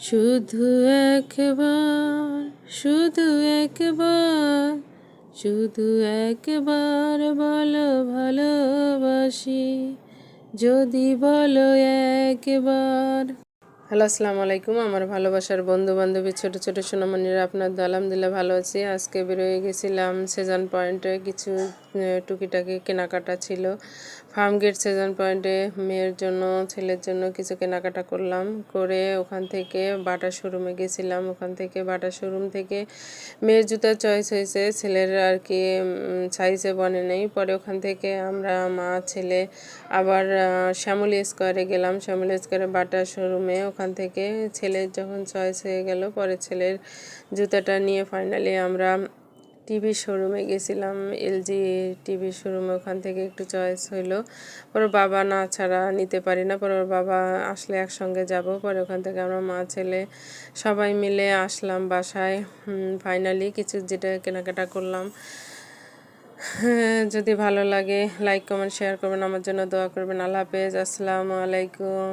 শুধু একবার শুধু একবার শুধু একবার বলো ভালোবাসি, যদি বলো একবার। হ্যালো, আসসালামু আলাইকুম। আমার ভালোবাসার বন্ধু বান্ধবী ছোট ছোট সোনামণিরা, আপনার আলহামদুলিল্লাহ ভালো আছি। আজকে বেরোয় গেছিলাম সেজান পয়েন্টে, কিছু টুকিটাকি কেনাকাটা ছিল। ফার্মগেট সেজান পয়েন্টে মেয়ের জন্য ছেলের জন্য কিছু কেনাকাটা করলাম, করে ওখান থেকে বাটা শোরুমে গেছিলাম। ওখান থেকে বাটা শোরুম থেকে মেয়ের জুতা চয়েস হয়েছে, ছেলের আর কি সাইজে বনে নেই। পরে ওখান থেকে আমরা মা ছেলে আবার শ্যামলী স্কোয়ারে গেলাম। শ্যামলী স্কোয়ারে বাটা শোরুমে ওখান থেকে ছেলের যখন চয়েস হয়ে গেল, পরে ছেলের জুতাটা নিয়ে ফাইনালি আমরা টিভি শোরুমে গেছিলাম, এলজি টিভি শোরুমে। ওখান থেকে একটু চয়েস হইলো, পরে বাবা না ছাড়া নিতে পারি না, পরে ওর বাবা আসলে একসঙ্গে যাব। পরে ওখান থেকে আমরা মা ছেলে সবাই মিলে আসলাম বাসায়। ফাইনালি কিছু যেটা কেনাকাটা করলাম। যদি ভালো লাগে লাইক কমেন্ট শেয়ার করবেন, আমার জন্য দোয়া করবেন। আল্লাহ হাফেজ, আসসালামু আলাইকুম।